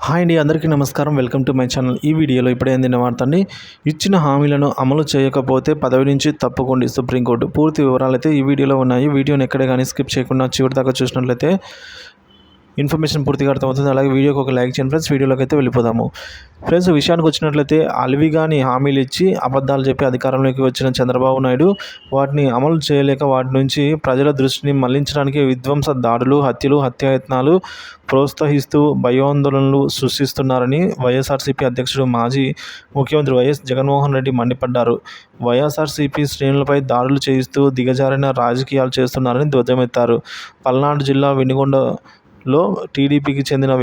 Hi అండి, అందరికీ నమస్కారం. Welcome to my channel. ఈ వీడియోలో ఇప్పుడే అందిన వార్తండి. ఇచ్చిన హామీలను అమలు చేయకపోతే పదవి నుంచి తప్పుకోండి సుప్రీంకోర్టు. పూర్తి వివరాలు అయితే ఈ వీడియోలో ఉన్నాయి. వీడియోని ఎక్కడే కానీ స్కిప్ చేయకుండా చివరి దాకా చూసినట్లయితే ఇన్ఫర్మేషన్ పూర్తిగా అర్థమవుతుంది. అలాగే వీడియోకి ఒక లైక్ చేయండి ఫ్రెండ్స్. వీడియోలోకి అయితే వెళ్ళిపోదాము. ఫ్రెండ్స్, విషయానికి వచ్చినట్లయితే అలవిగాని హామీలు ఇచ్చి అబద్ధాలు చెప్పి అధికారంలోకి వచ్చిన చంద్రబాబు నాయుడు వాటిని అమలు చేయలేక వాటి నుంచి ప్రజల దృష్టిని మళ్లించడానికి విధ్వంస దాడులు, హత్యలు, హత్యాయత్నాలు ప్రోత్సహిస్తూ భయోందోళనలు సృష్టిస్తున్నారని వైఎస్ఆర్సీపీ అధ్యక్షుడు, మాజీ ముఖ్యమంత్రి వైఎస్ జగన్మోహన్ రెడ్డి మండిపడ్డారు. వైఎస్ఆర్సీపీ శ్రేణులపై దాడులు చేయిస్తూ దిగజారిన రాజకీయాలు చేస్తున్నారని ధ్వజమెత్తారు. పల్నాడు జిల్లా వెనుగొండలో టీడీపీకి చెందిన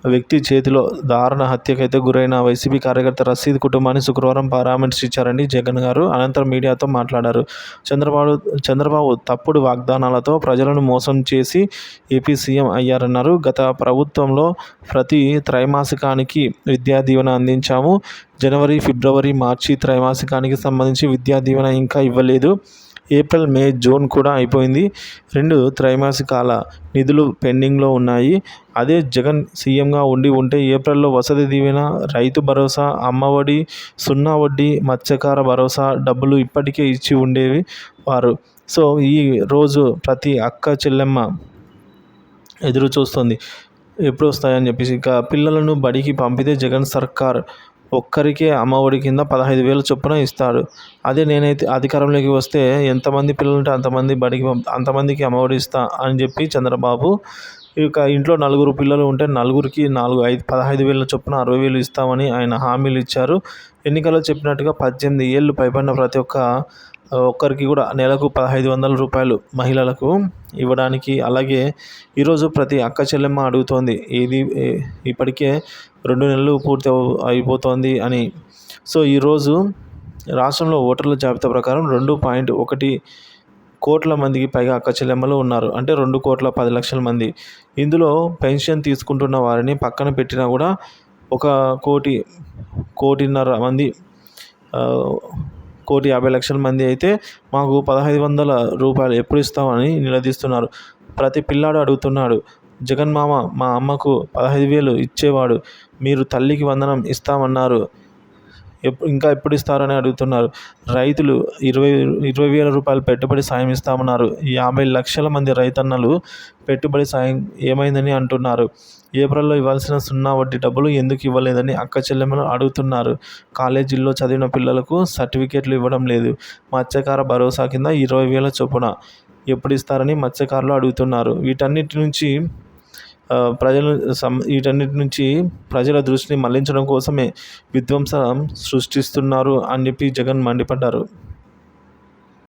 వ్యక్తి చేతిలో దారుణ హత్యకైతే గురైన వైసీపీ కార్యకర్త రషీద్ కుటుంబాన్ని శుక్రవారం పరామర్శించారండి జగన్ గారు. అనంతరం మీడియాతో మాట్లాడారు. చంద్రబాబు తప్పుడు వాగ్దానాలతో ప్రజలను మోసం చేసి ఏపీ సీఎం అయ్యారన్నారు. గత ప్రభుత్వంలో ప్రతి త్రైమాసికానికి విద్యా దీవెన అందించాము. జనవరి, ఫిబ్రవరి, మార్చి త్రైమాసికానికి సంబంధించి విద్యా దీవెన ఇంకా ఇవ్వలేదు. ఏప్రిల్, మే, జూన్ కూడా అయిపోయింది. 2 త్రైమాసికాల నిధులు పెండింగ్లో ఉన్నాయి. అదే జగన్ సీఎంగా ఉంటే ఏప్రిల్లో వసతి దీవెన, రైతు భరోసా, అమ్మఒడి, 0 వడ్డీ, మత్స్యకార భరోసా డబ్బులు ఇప్పటికే ఇచ్చి ఉండేవి వారు. సో ఈ రోజు ప్రతి అక్క చెల్లెమ్మ ఎదురు చూస్తుంది ఎప్పుడు వస్తాయని చెప్పేసి. ఇక పిల్లలను బడికి పంపితే జగన్ సర్కార్ ఒక్కరికే అమ్మఒడి కింద 15,000 చొప్పున ఇస్తాడు. అదే నేనైతే అధికారంలోకి వస్తే ఎంతమంది పిల్లలు ఉంటే అంతమందికి అమ్మఒడి ఇస్తా అని చెప్పి చంద్రబాబు. ఇక ఇంట్లో 4 పిల్లలు ఉంటే నలుగురికి 15,000 చొప్పున 60,000 ఇస్తామని ఆయన హామీలు ఇచ్చారు. ఎన్నికల్లో చెప్పినట్టుగా 18 ఏళ్ళు పైబడిన ప్రతి ఒక్కరికి కూడా నెలకు 1,500 రూపాయలు మహిళలకు ఇవ్వడానికి. అలాగే ఈరోజు ప్రతి అక్క చెల్లెమ్మ అడుగుతోంది ఇప్పటికే 2 నెలలు పూర్తి అయిపోతోంది అని. సో ఈరోజు రాష్ట్రంలో ఓటర్ల జాబితా ప్రకారం 2.1 కోట్ల మందికి పైగా అక్క చెల్లెమ్మలు ఉన్నారు. అంటే 2,10,00,000 మంది. ఇందులో పెన్షన్ తీసుకుంటున్న వారిని పక్కన పెట్టినా కూడా 1,50,00,000 మంది 1,50,00,000 మంది అయితే మాకు 1,500 రూపాయలు ఎప్పుడు ఇస్తామని నిలదీస్తున్నారు. ప్రతి పిల్లాడు అడుగుతున్నాడు, జగన్ మామ మా అమ్మకు 15,000 ఇచ్చేవాడు, మీరు తల్లికి వందనం ఇస్తామన్నారు, ఇంకా ఎప్పుడు ఇస్తారని అడుగుతున్నారు. రైతులు 20,000 రూపాయలు పెట్టుబడి సాయం ఇస్తామన్నారు. 50 లక్షల మంది రైతన్నలు పెట్టుబడి సాయం ఏమైందని అంటున్నారు. ఏప్రిల్లో ఇవ్వాల్సిన 0 వడ్డీ డబ్బులు ఎందుకు ఇవ్వలేదని అక్క చెల్లెమ్మలు అడుగుతున్నారు. కాలేజీల్లో చదివిన పిల్లలకు సర్టిఫికేట్లు ఇవ్వడం లేదు. మత్స్యకార భరోసా కింద 20,000 చొప్పున ఎప్పుడు ఇస్తారని మత్స్యకారులు అడుగుతున్నారు. వీటన్నిటి నుంచి ప్రజల దృష్టిని మళ్లించడం కోసమే విధ్వంసం సృష్టిస్తున్నారు అని చెప్పి జగన్ మండిపడ్డారు.